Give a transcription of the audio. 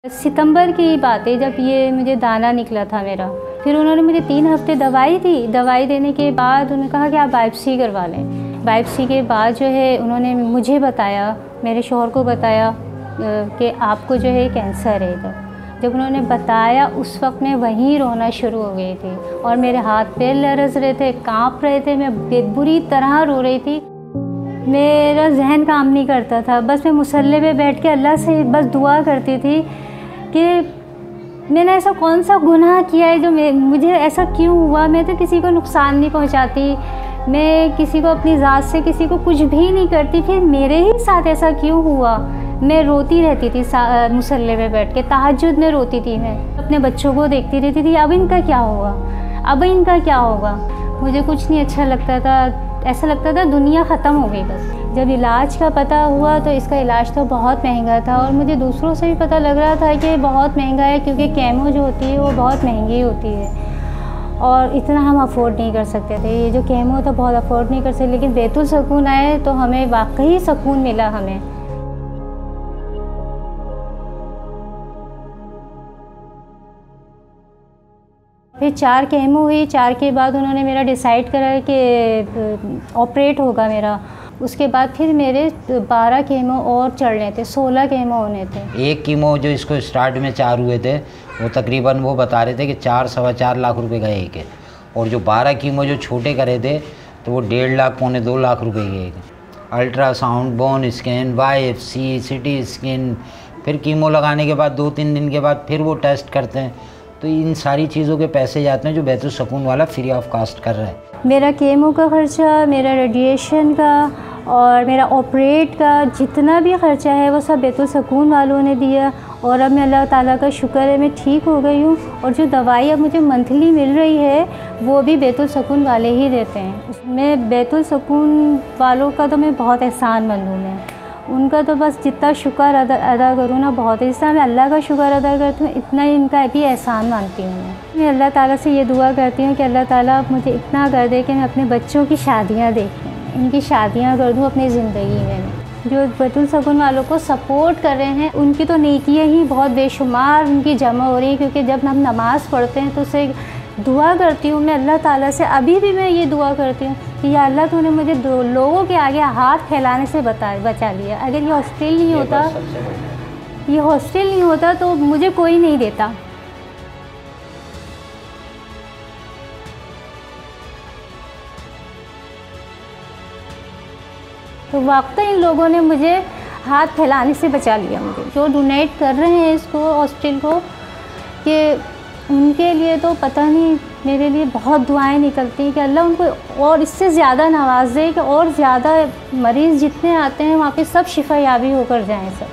सितंबर की बात है जब ये मुझे दाना निकला था मेरा। फिर उन्होंने मुझे 3 हफ्ते दवाई दी। दवाई देने के बाद उन्होंने कहा कि आप बायोप्सी करवा लें। बायोप्सी के बाद जो है उन्होंने मुझे बताया, मेरे शौहर को बताया कि आपको जो है कैंसर है। जब उन्होंने बताया उस वक्त मैं वहीं रोना शुरू हो गई थी और मेरे हाथ पैर लरज़ रहे थे, काँप रहे थे, मैं बुरी तरह रो रही थी। मेरा जहन काम नहीं करता था, बस मैं मुसल्ले पे बैठ के अल्लाह से बस दुआ करती थी कि मैंने ऐसा कौन सा गुनाह किया है जो मुझे ऐसा क्यों हुआ। मैं तो किसी को नुकसान नहीं पहुंचाती, मैं किसी को अपनी ज़ात से किसी को कुछ भी नहीं करती, फिर मेरे ही साथ ऐसा क्यों हुआ। मैं रोती रहती थी मुसल्ले पे बैठ के, तहज्जुद में रोती थी। मैं अपने बच्चों को देखती रहती थी, अब इनका क्या होगा, अब इनका क्या होगा। मुझे कुछ नहीं अच्छा लगता था, ऐसा लगता था दुनिया ख़त्म हो गई बस। जब इलाज का पता हुआ तो इसका इलाज तो बहुत महंगा था और मुझे दूसरों से भी पता लग रहा था कि बहुत महंगा है, क्योंकि केमो जो होती है वो बहुत महंगी होती है और इतना हम अफोर्ड नहीं कर सकते थे। ये जो केमो था बहुत अफोर्ड नहीं कर सकते, लेकिन बैतुल सुकून आए तो हमें वाकई सुकून मिला। हमें फिर 4 केमो हुई। 4 के बाद उन्होंने मेरा डिसाइड करा कि ऑपरेट होगा मेरा। उसके बाद फिर मेरे 12 केमो और चढ़ने थे, 16 केमो होने थे। एक कीमो जो इसको स्टार्ट में 4 हुए थे वो तकरीबन वो बता रहे थे कि 4-4.25 लाख रुपए का एक है, और जो 12 कीमो जो छोटे करे थे तो वो 1.5 लाख पौने 2 लाख रुपए के एक। Ultrasound, bone scan, biopsy, CT scan, फिर कीमो लगाने के बाद 2-3 दिन के बाद फिर वो टेस्ट करते हैं। तो इन सारी चीज़ों के पैसे जाते हैं जो बैतुल सुकून वाला फ्री ऑफ कास्ट कर रहा है। मेरा केमो का ख़र्चा, मेरा रेडिएशन का और मेरा ऑपरेट का जितना भी ख़र्चा है वो सब बैतुल सुकून वालों ने दिया। और अब मैं अल्लाह ताला का शुक्र है मैं ठीक हो गई हूँ, और जो दवाई अब मुझे मंथली मिल रही है वो भी बैतुल सुकून वाले ही देते हैं। मैं बैतुल सुकून वालों का तो मैं बहुत एहसानमंद हूँ। मैं उनका तो बस जितना शुक्र अदा करूँ ना बहुत है। जितना मैं अल्लाह का शुक्र अदा करती हूँ इतना ही इनका भी एहसान मानती हूँ। मैं अल्लाह ताला से ये दुआ करती हूँ कि अल्लाह ताला मुझे इतना कर दे कि मैं अपने बच्चों की शादियाँ देखूँ, इनकी शादियाँ कर दूँ अपनी ज़िंदगी में। जो बैतुल सुकून वालों को सपोर्ट कर रहे हैं उनकी तो नेकियाँ ही बहुत बेशुमार उनकी जमा हो रही है, क्योंकि जब हम नमाज़ पढ़ते हैं तो उससे दुआ करती हूँ मैं अल्लाह ताला से। अभी भी मैं ये दुआ करती हूँ कि या अल्लाह तूने मुझे लोगों के आगे हाथ फैलाने से बचा लिया। अगर ये हॉस्टल नहीं होता तो मुझे कोई नहीं देता। तो वाकई इन लोगों ने मुझे हाथ फैलाने से बचा लिया। मुझे जो डोनेट कर रहे हैं इसको हॉस्टल को, कि उनके लिए तो पता नहीं मेरे लिए बहुत दुआएं निकलती हैं कि अल्लाह उनको और इससे ज़्यादा नवाज़े, कि और ज़्यादा मरीज़ जितने आते हैं वहाँ पे सब शिफा याबी होकर जाएं सब।